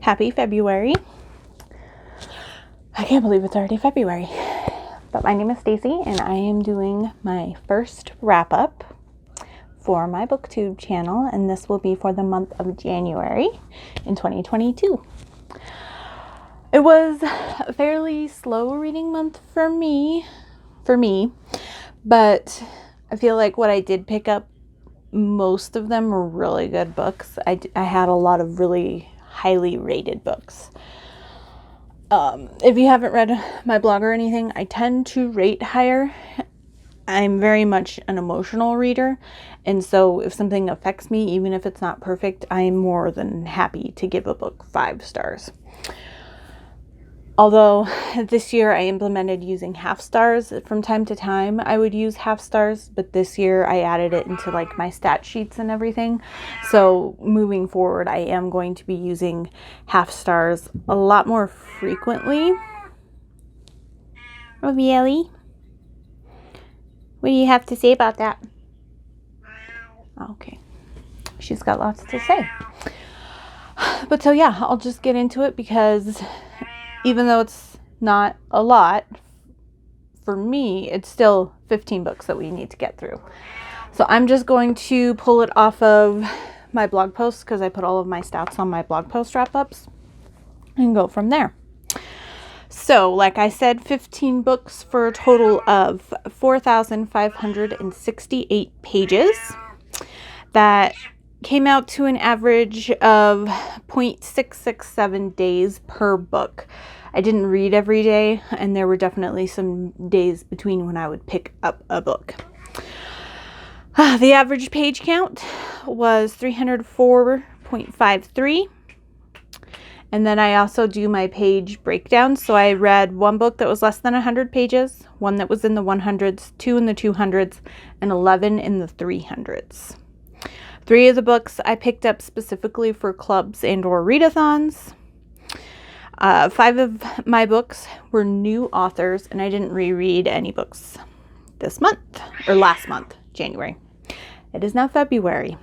Happy February. I can't believe it's already February. But my name is Stacy and I am doing my first wrap up for my booktube channel, and this will be for the month of January in 2022. It was a fairly slow reading month for me, but I feel like what I did pick up, most of them were really good books. I had a lot of really highly rated books. If you haven't read my blog or anything, I tend to rate higher. I'm very much an emotional reader, and so if something affects me, even if it's not perfect, I'm more than happy to give a book 5 stars. Although this year I implemented using half stars. From time to time I would use half stars, but this year I added it into like my stat sheets and everything. So moving forward, I am going to be using half stars a lot more frequently. Oh, really? What do you have to say about that? Okay. She's got lots to say. But so yeah, I'll just get into it because even though it's not a lot, for me, it's still 15 books that we need to get through. So I'm just going to pull it off of my blog post because I put all of my stats on my blog post wrap-ups and go from there. So, like I said, 15 books for a total of 4,568 pages. That came out to an average of 0.667 days per book. I didn't read every day, and there were definitely some days between when I would pick up a book. The average page count was 304.53. And then I also do my page breakdown. So I read one book that was less than 100 pages, one that was in the 100s, 2 in the 200s, and 11 in the 300s. 3 of the books I picked up specifically for clubs and or readathons. 5 of my books were new authors, and I didn't reread any books this month, or last month, January. It is now February.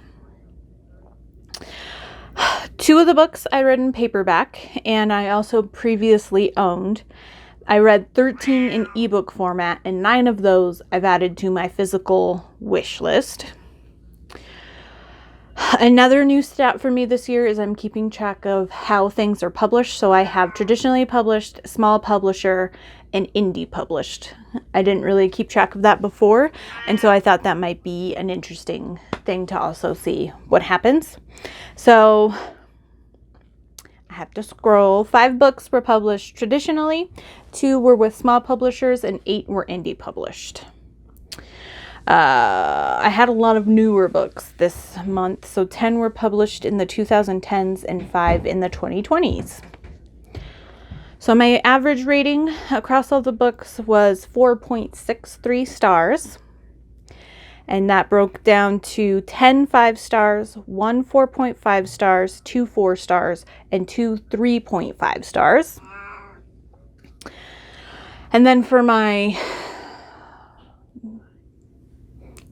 2 of the books I read in paperback, and I also previously owned. I read 13 in ebook format, and 9 of those I've added to my physical wish list. Another new stat for me this year is I'm keeping track of how things are published. So I have traditionally published, small publisher, and indie published. I didn't really keep track of that before, and so I thought that might be an interesting thing to also see what happens. So I have to scroll. 5 books were published traditionally, 2 were with small publishers, and 8 were indie published. I had a lot of newer books this month, so 10 were published in the 2010s and 5 in the 2020s. So my average rating across all the books was 4.63 stars. And that broke down to 10 5 stars, 1 4.5 stars, 2 4 stars, and 2 3.5 stars. And then for my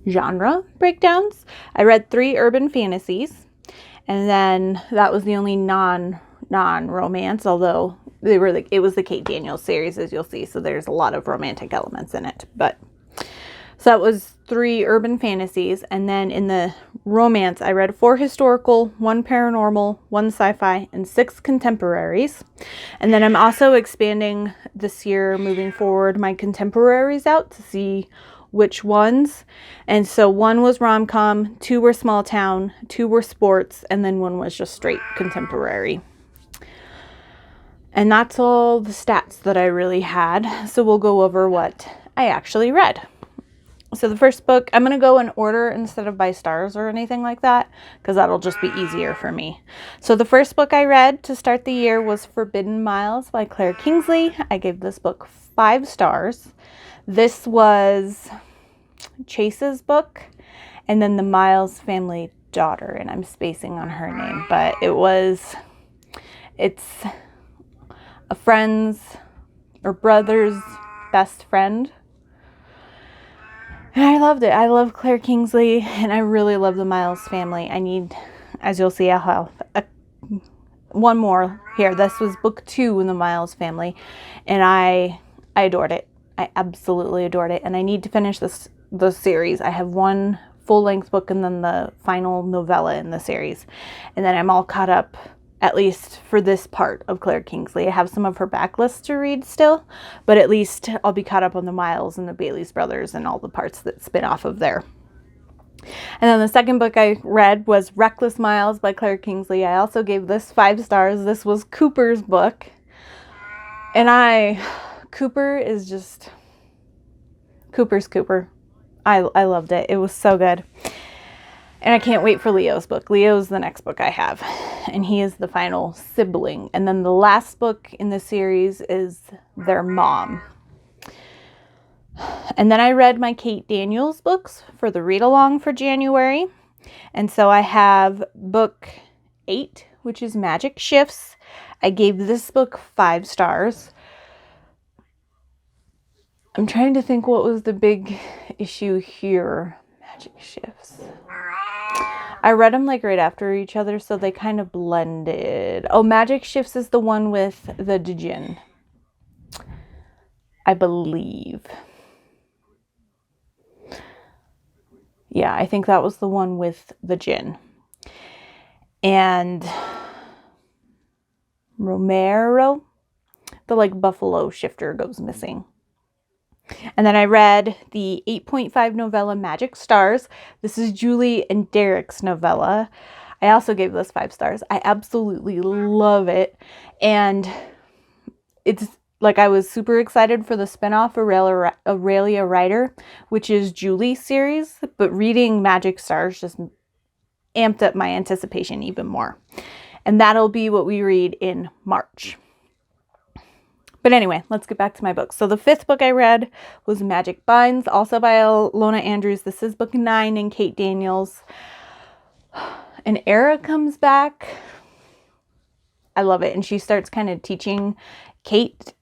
genre breakdowns, I read 3 urban fantasies, and then that was the only non-romance, although it was the Kate Daniels series, as you'll see, so there's a lot of romantic elements in it. But so that was 3 urban fantasies, and then in the romance I read 4 historical, 1 paranormal, 1 sci-fi, and 6 contemporaries. And then I'm also expanding this year, moving forward, my contemporaries out to see which ones. And so 1 was rom-com, 2 were small town, 2 were sports, and then 1 was just straight contemporary. And that's all the stats that I really had. So we'll go over what I actually read. So the first book, I'm going to go in order instead of by stars or anything like that, because that'll just be easier for me. So the first book I read to start the year was Forbidden Miles by Claire Kingsley. I gave this book 5 stars. This was Chase's book, and then the Miles family daughter, and I'm spacing on her name, but it's a friend's or brother's best friend. And I loved it. I love Claire Kingsley, and I really love the Miles family. As you'll see, I'll have one more here. This was book 2 in the Miles family, and I adored it. I absolutely adored it, and I need to finish the series. I have one full-length book and then the final novella in the series, and then I'm all caught up, at least for this part of Claire Kingsley. I have some of her backlist to read still, but at least I'll be caught up on the Miles and the Bailey's brothers and all the parts that spin off of there. And then the second book I read was Reckless Miles by Claire Kingsley. I also gave this 5 stars. This was Cooper's book. And Cooper is just, Cooper's Cooper. I loved it. It was so good. And I can't wait for Leo's book. Leo's the next book I have. And he is the final sibling. And then the last book in the series is their mom. And then I read my Kate Daniels books for the read-along for January. And so I have book 8, which is Magic Shifts. I gave this book 5 stars. I'm trying to think what was the big issue here. Magic Shifts. I read them like right after each other, so they kind of blended. Oh, Magic Shifts is the one with the djinn, I believe. Yeah, I think that was the one with the djinn. And Romero, the like buffalo shifter, goes missing. And then I read the 8.5 novella Magic Stars. This is Julie and Derek's novella. I also gave this 5 stars. I absolutely love it. And it's like I was super excited for the spinoff Aurelia Rider, which is Julie's series. But reading Magic Stars just amped up my anticipation even more. And that'll be what we read in March. But anyway, let's get back to my books. So the 5th book I read was Magic Binds, also by Lona Andrews. This is book 9 in Kate Daniels. And Era comes back. I love it. And she starts kind of teaching Kate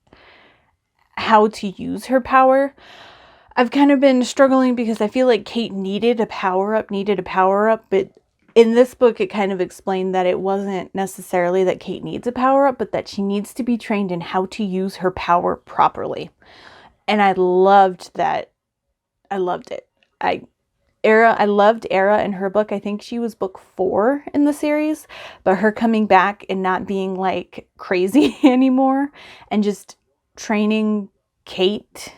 how to use her power. I've kind of been struggling because I feel like Kate needed a power-up, but in this book, it kind of explained that it wasn't necessarily that Kate needs a power-up, but that she needs to be trained in how to use her power properly. And I loved that. I loved it. I loved Era in her book. I think she was book 4 in the series, but her coming back and not being like crazy anymore and just training Kate,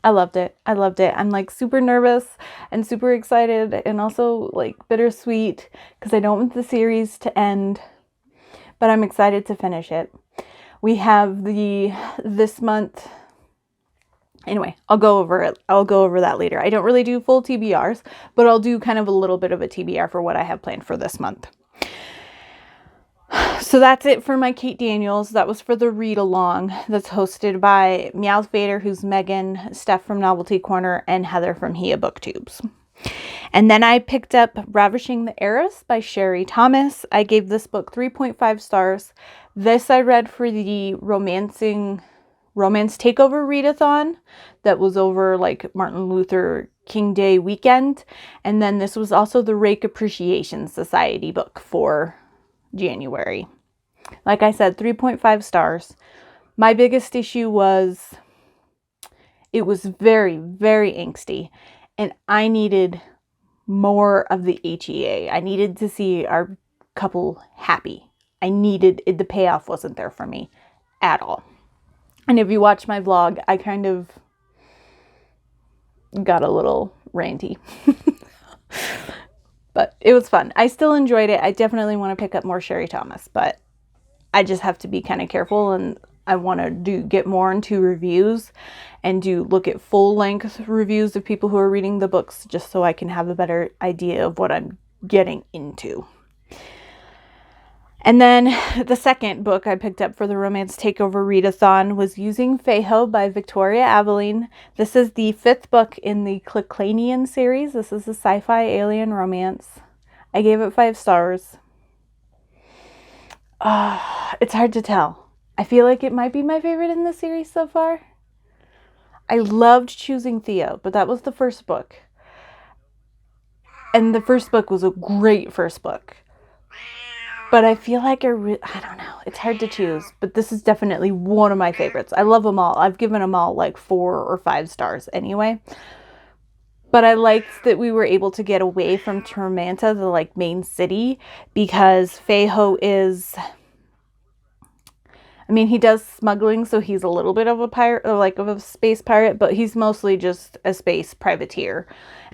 I loved it. I loved it. I'm like super nervous and super excited and also like bittersweet because I don't want the series to end, but I'm excited to finish it. We have this month. Anyway, I'll go over it. I'll go over that later. I don't really do full TBRs, but I'll do kind of a little bit of a TBR for what I have planned for this month. So that's it for my Kate Daniels. That was for the read along that's hosted by Meowth Vader, who's Megan, Steph from Novelty Corner, and Heather from Hia Booktubes. And then I picked up Ravishing the Heiress by Sherry Thomas. I gave this book 3.5 stars. This I read for the Romance Takeover readathon that was over like Martin Luther King Day weekend. And then this was also the Rake Appreciation Society book for January. Like I said, 3.5 stars. My biggest issue was it was very, very angsty, and I needed more of the HEA. I needed to see our couple happy. The payoff wasn't there for me at all. And if you watch my vlog, I kind of got a little ranty. But it was fun. I still enjoyed it. I definitely want to pick up more Sherry Thomas, but I just have to be kind of careful, and I want to get more into reviews and look at full-length reviews of people who are reading the books just so I can have a better idea of what I'm getting into. And then the second book I picked up for the Romance Takeover Readathon was Using Feijo by Victoria Aveline. This is the 5th book in the Cleclanian series. This is a sci-fi alien romance. I gave it 5 stars. It's hard to tell. I feel like it might be my favorite in the series so far. I loved Choosing Theo, but that was the first book. And the first book was a great first book. But I feel like I don't know. It's hard to choose. But this is definitely one of my favorites. I love them all. I've given them all like 4 or 5 stars anyway. But I liked that we were able to get away from Tormenta, the like main city, because feijo is... I mean, he does smuggling, so he's a little bit of a pirate, or like of a space pirate, but he's mostly just a space privateer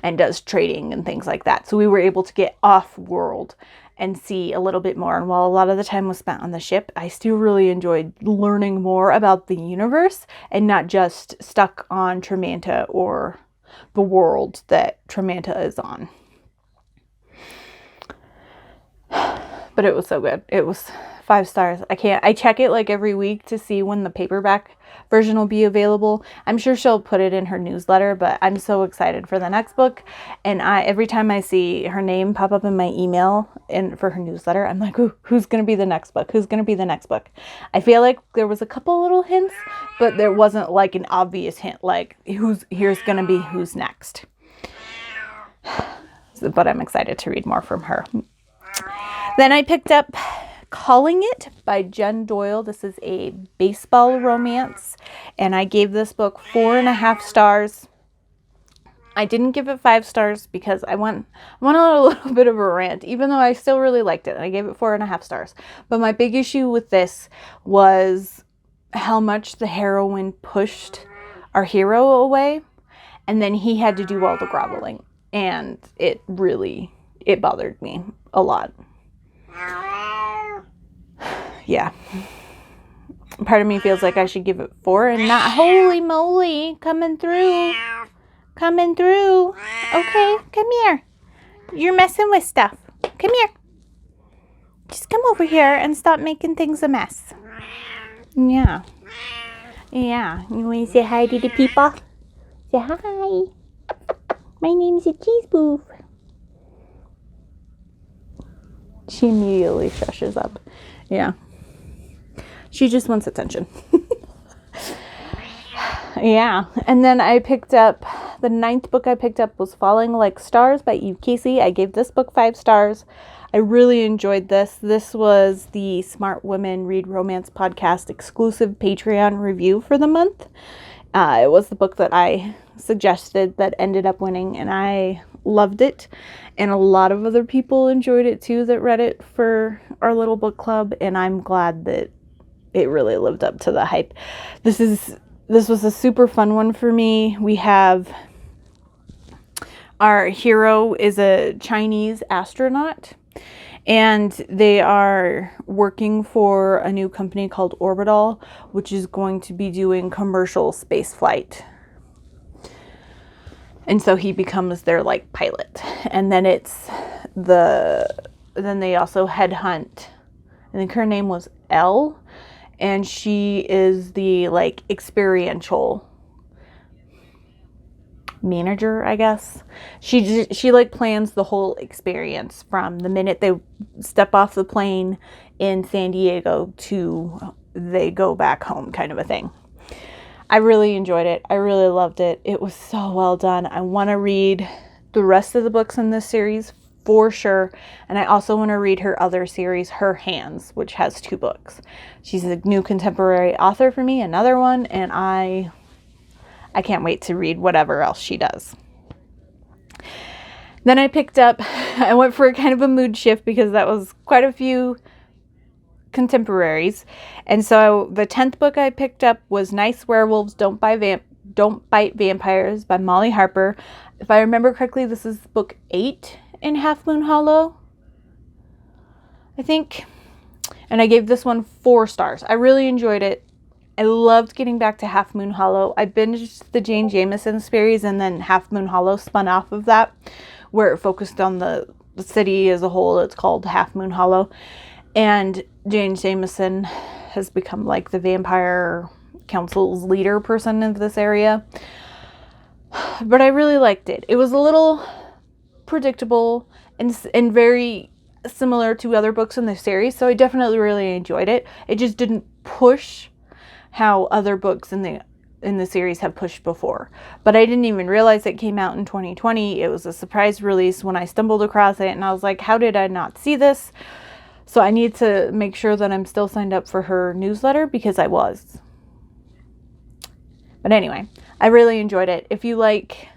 and does trading and things like that. So we were able to get off-world and see a little bit more. And while a lot of the time was spent on the ship, I still really enjoyed learning more about the universe and not just stuck on Tormenta or the world that Tormenta is on. But it was so good. It was 5 stars. I check it like every week to see when the paperback version will be available. I'm sure she'll put it in her newsletter, but I'm so excited for the next book. And every time I see her name pop up in my email for her newsletter, I'm like, ooh, who's going to be the next book? Who's going to be the next book? I feel like there was a couple little hints, but there wasn't like an obvious hint, like here's going to be who's next. But I'm excited to read more from her. Then I picked up Calling It by Jen Doyle. This is a baseball romance, and I gave this book 4.5 stars. I didn't give it 5 stars because I went on a little bit of a rant, even though I still really liked it. I gave it 4.5 stars. But my big issue with this was how much the heroine pushed our hero away, and then he had to do all the groveling, and it bothered me a lot. Yeah. Part of me feels like I should give it 4 and not holy moly, coming through. Okay, come here. You're messing with stuff. Come here. Just come over here and stop making things a mess. Yeah. You want to say hi to the people? Say hi. My name's a cheese booth. She immediately shushes up. Yeah. She just wants attention. Yeah. And then I picked up, the 9th book I picked up was Falling Like Stars by Eve Casey. I gave this book 5 stars. I really enjoyed this. This was the Smart Women Read Romance podcast exclusive Patreon review for the month. It was the book that I suggested that ended up winning, and I loved it. And a lot of other people enjoyed it too that read it for our little book club, and I'm glad that it really lived up to the hype. This was a super fun one for me. We have our hero is a Chinese astronaut, and they are working for a new company called Orbital, which is going to be doing commercial space flight. And so he becomes their like pilot. And then then they also headhunt. I think her name was Elle, and she is the like experiential manager, I guess. She like plans the whole experience from the minute they step off the plane in San Diego to they go back home, kind of a thing. I really enjoyed it. I really loved it. It was so well done. I want to read the rest of the books in this series for sure. And I also want to read her other series, Her Hands, which has 2 books. She's a new contemporary author for me, another one, and I can't wait to read whatever else she does. Then I went for a kind of a mood shift because that was quite a few contemporaries. And so the 10th book I picked up was Nice Werewolves Don't Bite Vampires by Molly Harper. If I remember correctly, this is book 8 in Half Moon Hollow, I think. And I gave this one 4 stars. I really enjoyed it. I loved getting back to Half Moon Hollow. I binged the Jane Jameson series, and then Half Moon Hollow spun off of that, where it focused on the city as a whole. It's called Half Moon Hollow. And Jane Jameson has become like the vampire council's leader person of this area. But I really liked it. It was a little predictable and very similar to other books in the series, so I definitely really enjoyed it. It just didn't push how other books in the series have pushed before. But I didn't even realize it came out in 2020. It was a surprise release when I stumbled across it, and I was like, how did I not see this? So I need to make sure that I'm still signed up for her newsletter because I was. But anyway, I really enjoyed it. If you like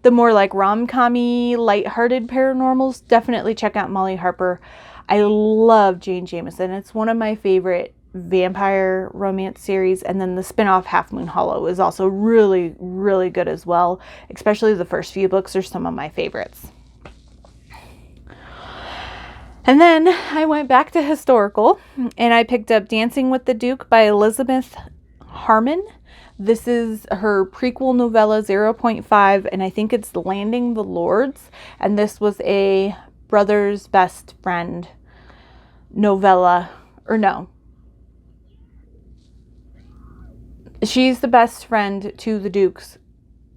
the more like rom-com-y, lighthearted paranormals, definitely check out Molly Harper. I love Jane Jameson. It's one of my favorite vampire romance series. And then the spin-off Half Moon Hollow is also really, really good as well. Especially the first few books are some of my favorites. And then I went back to historical and I picked up Dancing with the Duke by Elizabeth Harmon. This is her prequel novella 0.5, and I think it's Landing the Lords. And this was a brother's best friend novella, or no. She's the best friend to the Duke's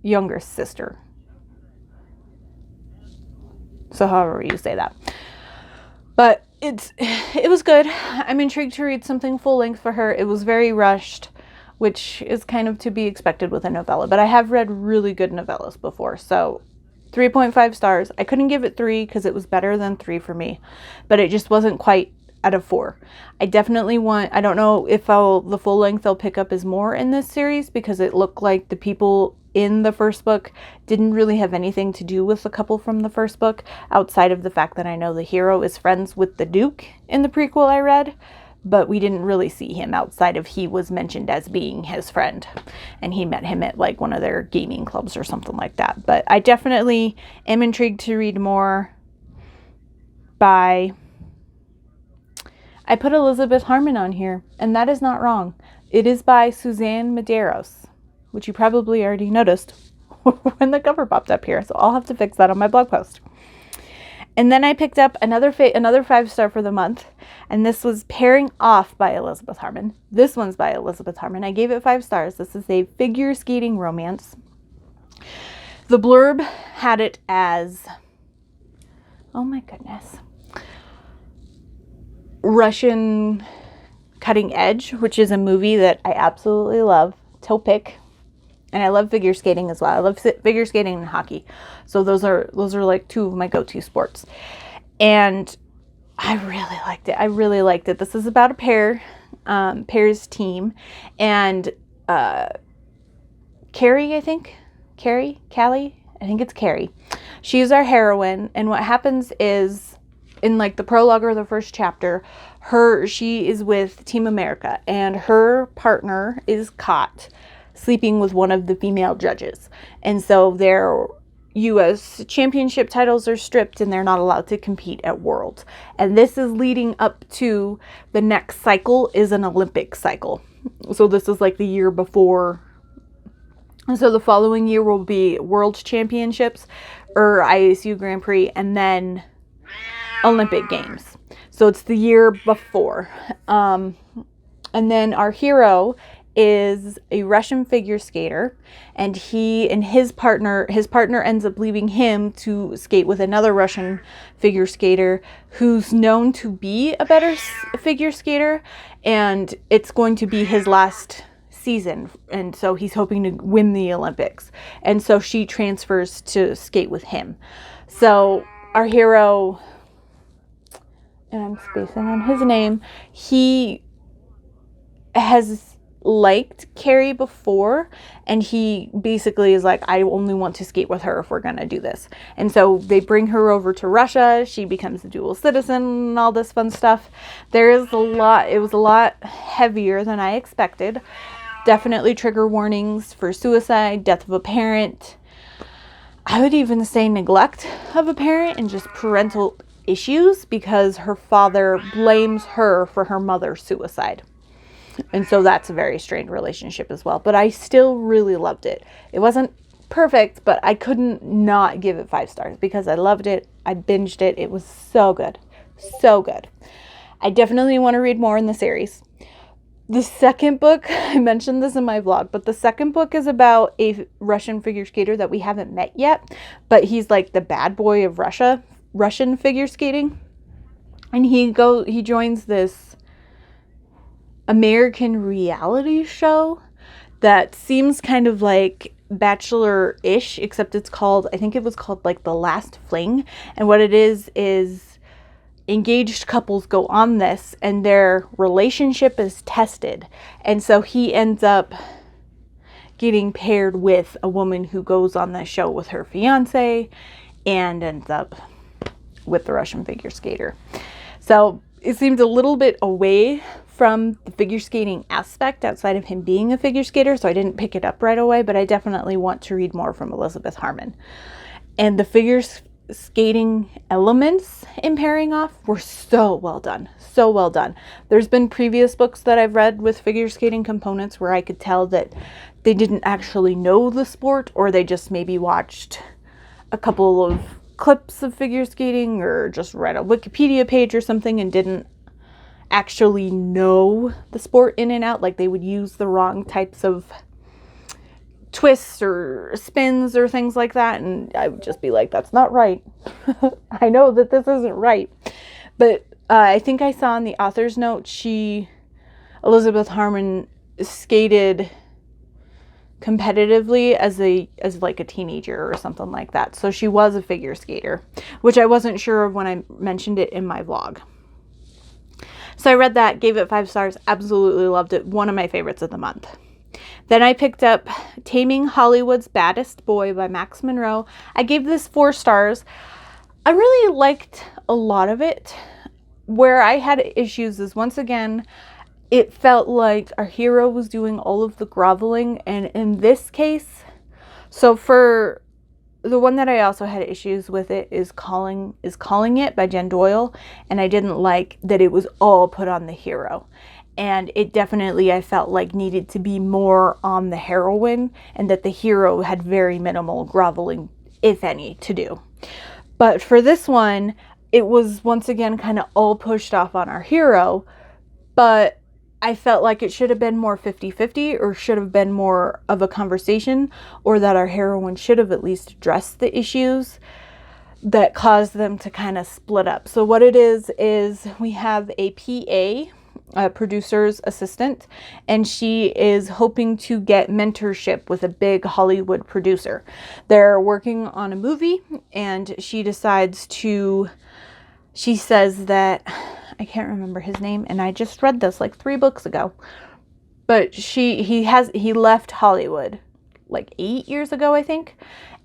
younger sister. So however you say that. But it was good. I'm intrigued to read something full length for her. It was very rushed, which is kind of to be expected with a novella. But I have read really good novellas before. So 3.5 stars. I couldn't give it 3 because it was better than 3 for me. But it just wasn't quite out of 4. I definitely want, I don't know if the full length I'll pick up is more in this series because it looked like the people in the first book didn't really have anything to do with the couple from the first book outside of the fact that I know the hero is friends with the Duke in the prequel I read, but we didn't really see him outside of he was mentioned as being his friend and he met him at like one of their gaming clubs or something like that. But I definitely am intrigued to read more by, I put Elizabeth Harmon on here and that is not wrong. It is by Suzanne Medeiros, which you probably already noticed when the cover popped up here. So I'll have to fix that on my blog post. And then I picked up another 5-star for the month. And this was Pairing Off by Elizabeth Harmon. This one's by Elizabeth Harmon. I gave it 5 stars. This is a figure skating romance. The blurb had it as, oh my goodness, Russian Cutting Edge, which is a movie that I absolutely love. Topic. And I love figure skating as well. I love figure skating and hockey. So those are like 2 of my go-to sports. And I really liked it. I really liked it. This is about a pair's team. And Callie, I think it's Carrie. She's our heroine. And what happens is in like the prologue or the first chapter, she is with Team America and her partner is caught sleeping with one of the female judges. And so their U.S. championship titles are stripped and they're not allowed to compete at Worlds. And this is leading up to the next cycle is an Olympic cycle. So this is like the year before. And so the following year will be World Championships or ISU Grand Prix and then Olympic Games. So it's the year before. And then our hero is a Russian figure skater, and his partner ends up leaving him to skate with another Russian figure skater who's known to be a better figure skater, and it's going to be his last season, and so he's hoping to win the Olympics, and so she transfers to skate with him. So our hero, and I'm spacing on his name, he has liked Carrie before, and he basically is like, I only want to skate with her if we're gonna do this. And so they bring her over to Russia. She becomes a dual citizen and all this fun stuff. It was a lot heavier than I expected. Definitely trigger warnings for suicide, death of a parent. I would even say neglect of a parent and just parental issues because her father blames her for her mother's suicide. And so that's a very strained relationship as well. But I still really loved it. It wasn't perfect, but I couldn't not give it 5 stars because I loved it. I binged it. It was so good. So good. I definitely want to read more in the series. The second book, I mentioned this in my vlog, but the second book is about a Russian figure skater that we haven't met yet. But he's like the bad boy of Russian figure skating. And he joins this American reality show that seems kind of like Bachelor-ish, except I think it was called like The Last Fling. And what it is engaged couples go on this and their relationship is tested. And so he ends up getting paired with a woman who goes on the show with her fiance and ends up with the Russian figure skater. So it seemed a little bit away from the figure skating aspect outside of him being a figure skater, so I didn't pick it up right away, but I definitely want to read more from Elizabeth Harmon. And the figure skating elements in Pairing Off were so well done. So well done. There's been previous books that I've read with figure skating components where I could tell that they didn't actually know the sport, or they just maybe watched a couple of clips of figure skating or just read a Wikipedia page or something and didn't actually know the sport in and out. Like they would use the wrong types of twists or spins or things like that, and I would just be like, that's not right. I know that this isn't right. But I think I saw in the author's note Elizabeth Harmon skated competitively as like a teenager or something like that. So she was a figure skater, which I wasn't sure of when I mentioned it in my vlog. So I read that, gave it 5 stars, absolutely loved it. One of my favorites of the month. Then I picked up Taming Hollywood's Baddest Boy by Max Monroe. I gave this 4 stars. I really liked a lot of it. Where I had issues is, once again, it felt like our hero was doing all of the groveling, and in this case, so for the one that I also had issues with it is Calling It by Jen Doyle, and I didn't like that it was all put on the hero. And it definitely, I felt like, needed to be more on the heroine, and that the hero had very minimal groveling, if any, to do. But for this one, it was once again kind of all pushed off on our hero, but I felt like it should have been more 50-50, or should have been more of a conversation, or that our heroine should have at least addressed the issues that caused them to kind of split up. So what it is we have a PA, a producer's assistant, and she is hoping to get mentorship with a big Hollywood producer. They're working on a movie, and she says that, I can't remember his name, and I just read this like 3 books ago, but he left Hollywood like 8 years ago, I think.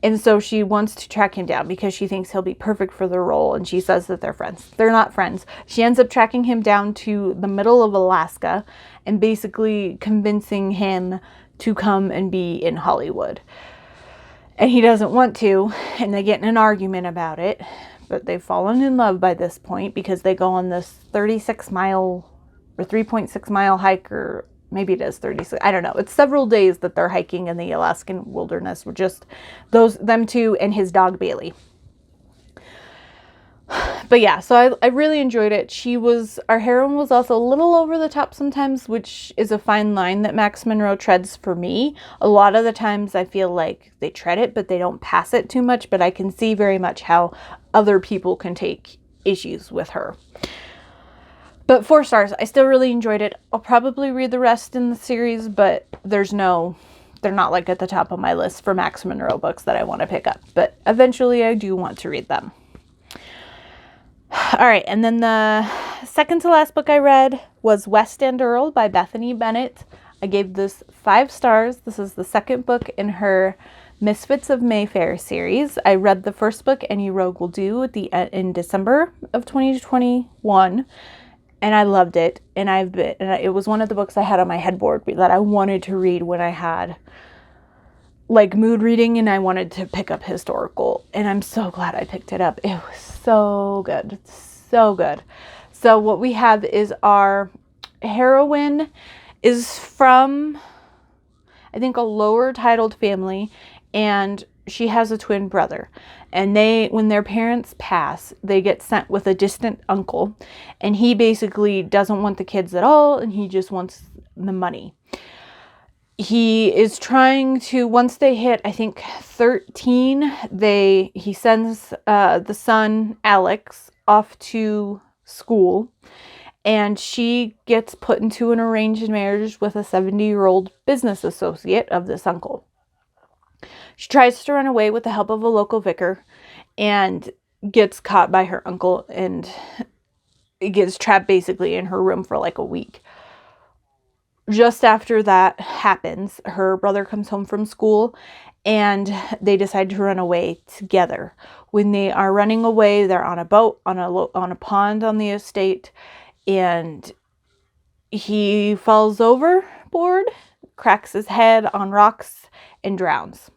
And so she wants to track him down because she thinks he'll be perfect for the role. And she says that they're friends. They're not friends. She ends up tracking him down to the middle of Alaska and basically convincing him to come and be in Hollywood. And he doesn't want to, and they get in an argument about it. But they've fallen in love by this point because they go on this 36-mile or 3.6-mile hike, or maybe it is 36. I don't know. It's several days that they're hiking in the Alaskan wilderness with just them two and his dog Bailey. But yeah, so I really enjoyed it. Our heroine was also a little over the top sometimes, which is a fine line that Max Monroe treads for me. A lot of the times I feel like they tread it, but they don't pass it too much. But I can see very much how other people can take issues with her. But 4 stars. I still really enjoyed it. I'll probably read the rest in the series, but they're not like at the top of my list for Max Monroe books that I want to pick up. But eventually I do want to read them. All right, and then the second to last book I read was West End Earl by Bethany Bennett. I gave this 5 stars. This is the second book in her Misfits of Mayfair series. I read the first book, Any Rogue Will Do, in December of 2021, and I loved it. And it was one of the books I had on my headboard that I wanted to read when I had like mood reading and I wanted to pick up historical, and I'm so glad I picked it up. It was so good. So good. So what we have is our heroine is from, I think, a lower titled family, and she has a twin brother. And when their parents pass, they get sent with a distant uncle, and he basically doesn't want the kids at all, and he just wants the money. He is trying to, once they hit, I think, 13, he sends the son, Alex, off to school, and she gets put into an arranged marriage with a 70-year-old business associate of this uncle. She tries to run away with the help of a local vicar and gets caught by her uncle and gets trapped basically in her room for like a week. Just after that happens, her brother comes home from school and they decide to run away together. When they are running away, they're on a boat on a pond on the estate, and he falls overboard, cracks his head on rocks, and drowns.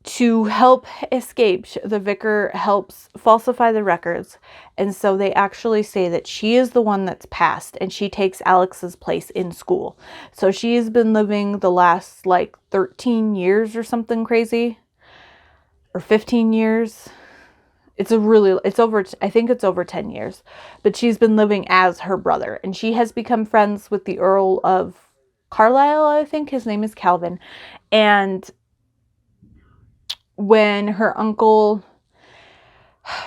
To help escape, the vicar helps falsify the records, and so they actually say that she is the one that's passed, and she takes Alex's place in school. So she's been living the last like 13 years or something crazy, or 15 years. I think it's over 10 years, but she's been living as her brother, and she has become friends with the Earl of Carlisle, I think his name is Calvin, and when her uncle,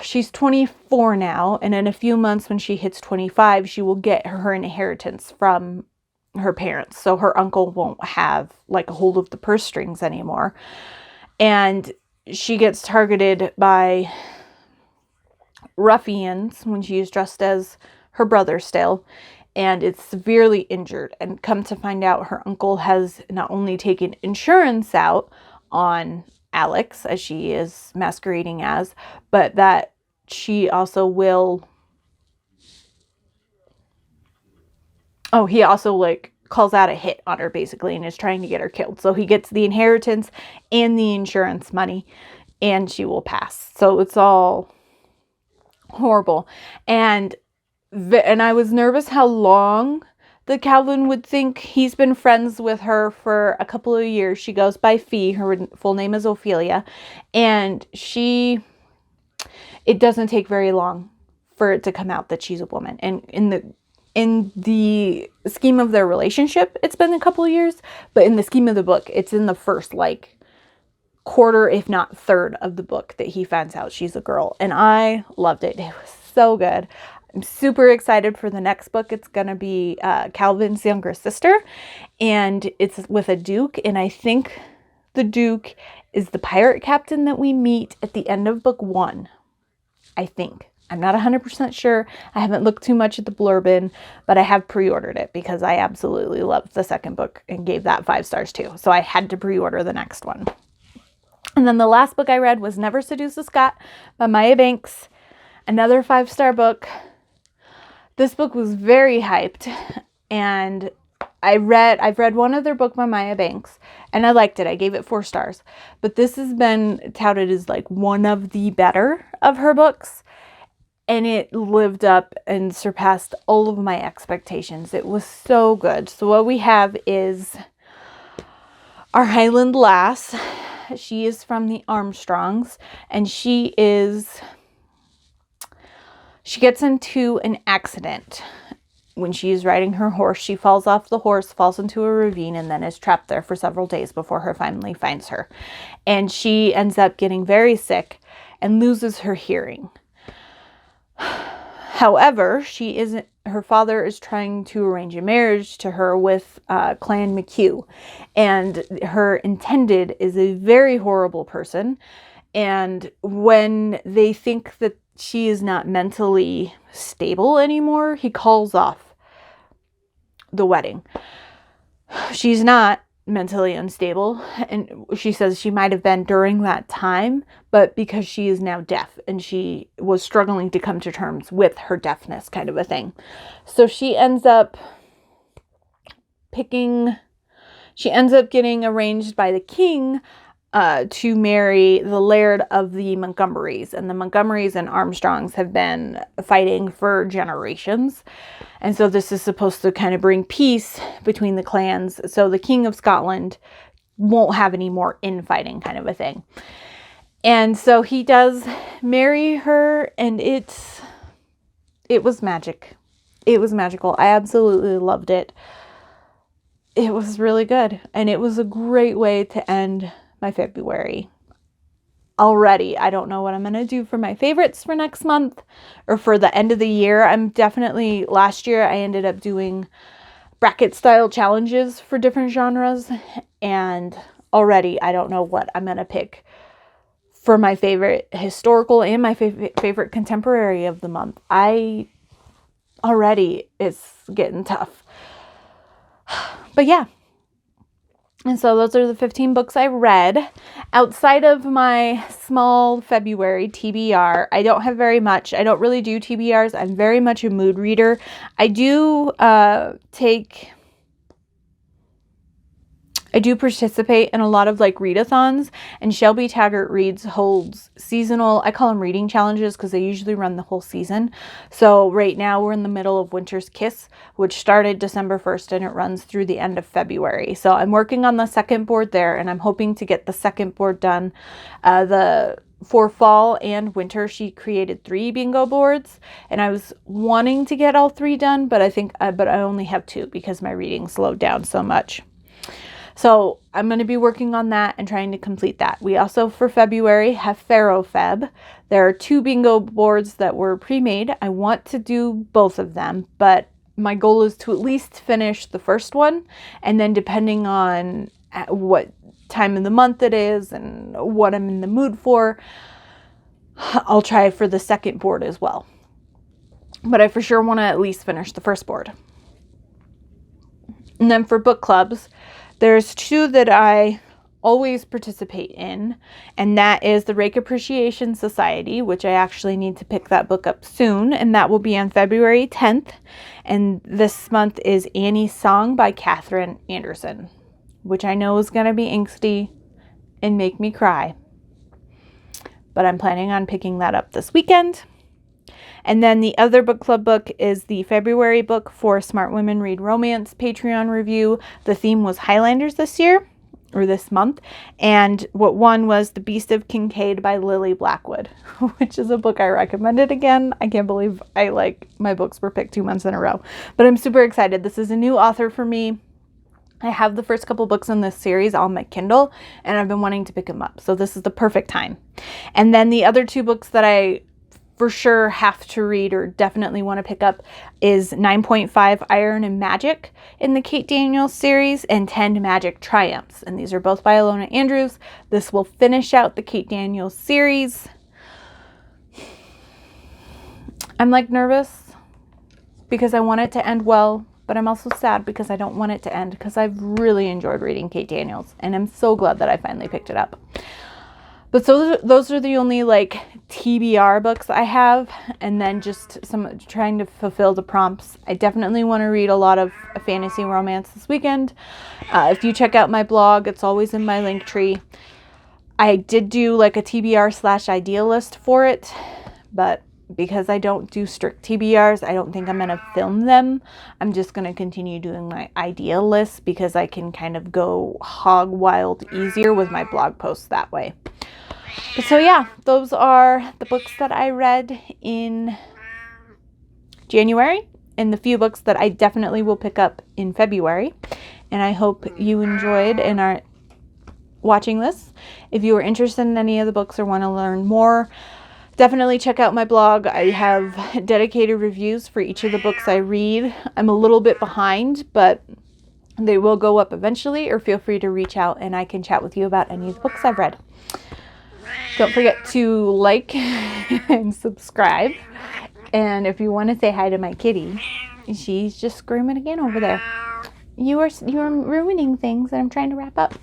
she's 24 now, and in a few months when she hits 25, she will get her inheritance from her parents. So her uncle won't have like a hold of the purse strings anymore. And she gets targeted by ruffians when she is dressed as her brother still, and is severely injured. And come to find out, her uncle has not only taken insurance out on Alex, as she is masquerading as, but that she also will, he also like calls out a hit on her basically and is trying to get her killed. So he gets the inheritance and the insurance money, and she will pass. So it's all horrible. And I was nervous how long that Calvin would think. He's been friends with her for a couple of years. She goes by Fee. Her full name is Ophelia. And it doesn't take very long for it to come out that she's a woman. And in the scheme of their relationship, it's been a couple of years. But in the scheme of the book, it's in the first like quarter, if not third of the book, that he finds out she's a girl. And I loved it. It was so good. I'm super excited for the next book. It's going to be Calvin's younger sister, and it's with a duke, and I think the duke is the pirate captain that we meet at the end of book 1. I think. I'm not 100% sure. I haven't looked too much at the blurb, but I have pre-ordered it because I absolutely loved the second book and gave that 5 stars too. So I had to pre-order the next one. And then the last book I read was Never Seduce a Scot by Maya Banks. Another 5-star book. This book was very hyped, and I've read one other book by Maya Banks, and I liked it. I gave it 4 stars. But this has been touted as like one of the better of her books, and it lived up and surpassed all of my expectations. It was so good. So what we have is our Highland lass. She is from the Armstrongs, and she gets into an accident. When she is riding her horse, she falls off the horse, falls into a ravine, and then is trapped there for several days before her family finds her. And she ends up getting very sick and loses her hearing. However, her father is trying to arrange a marriage to her with Clan McHugh. And her intended is a very horrible person. And when they think that she is not mentally stable anymore, he calls off the wedding. She's not mentally unstable, and she says she might have been during that time, but because she is now deaf and she was struggling to come to terms with her deafness, kind of a thing. So she ends up getting arranged by the king to marry the Laird of the Montgomerys. And the Montgomerys and Armstrongs have been fighting for generations. And so this is supposed to kind of bring peace between the clans. So the King of Scotland won't have any more infighting, kind of a thing. And so he does marry her, and it was magic. It was magical. I absolutely loved it. It was really good. And it was a great way to end my February. Already, I don't know what I'm going to do for my favorites for next month or for the end of the year. Last year I ended up doing bracket style challenges for different genres, and already I don't know what I'm going to pick for my favorite historical and my favorite contemporary of the month. I already it's getting tough. But yeah. And so those are the 15 books I read. Outside of my small February TBR, I don't have very much. I don't really do TBRs. I'm very much a mood reader. I do participate in a lot of like readathons, and Shelby Taggart Reads holds seasonal, I call them reading challenges because they usually run the whole season. So right now we're in the middle of Winter's Kiss, which started December 1st and it runs through the end of February. So I'm working on the second board there, and I'm hoping to get the second board done. For fall and winter, she created 3 bingo boards, and I was wanting to get all 3 done, but I only have 2 because my reading slowed down so much. So I'm going to be working on that and trying to complete that. We also, for February, have Pharaoh Feb. There are 2 bingo boards that were pre-made. I want to do both of them, but my goal is to at least finish the first one. And then depending on what time of the month it is and what I'm in the mood for, I'll try for the second board as well. But I for sure want to at least finish the first board. And then for book clubs, there's 2 that I always participate in, and that is the Rake Appreciation Society, which I actually need to pick that book up soon, and that will be on February 10th. And this month is Annie's Song by Katherine Anderson, which I know is going to be angsty and make me cry. But I'm planning on picking that up this weekend. And then the other book club book is the February book for Smart Women Read Romance Patreon review. The theme was Highlanders this month. And what won was The Beast of Kincaid by Lily Blackwood, which is a book I recommended again. I can't believe my books were picked 2 months in a row. But I'm super excited. This is a new author for me. I have the first couple books in this series on my Kindle, and I've been wanting to pick them up. So this is the perfect time. And then the other 2 books that I for sure have to read or definitely want to pick up is 9.5 Iron and Magic in the Kate Daniels series, and 10 Magic Triumphs. And these are both by Alona Andrews. This will finish out the Kate Daniels series. I'm nervous because I want it to end well, but I'm also sad because I don't want it to end because I've really enjoyed reading Kate Daniels, and I'm so glad that I finally picked it up. But so those are the only TBR books I have, and then just some trying to fulfill the prompts. I definitely want to read a lot of fantasy romance this weekend. If you check out my blog, it's always in my link tree. I did do a TBR/idea list for it, but because I don't do strict TBRs, I don't think I'm going to film them. I'm just going to continue doing my idea list because I can kind of go hog wild easier with my blog posts that way. But so yeah, those are the books that I read in January and the few books that I definitely will pick up in February. And I hope you enjoyed and are watching this. If you are interested in any of the books or want to learn more, definitely check out my blog. I have dedicated reviews for each of the books I read. I'm a little bit behind, but they will go up eventually, or feel free to reach out and I can chat with you about any of the books I've read. Don't forget to like and subscribe. And if you want to say hi to my kitty, she's just screaming again over there. You are ruining things, and I'm trying to wrap up.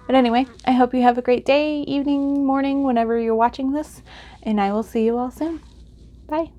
But anyway, I hope you have a great day, evening, morning, whenever you're watching this. And I will see you all soon. Bye.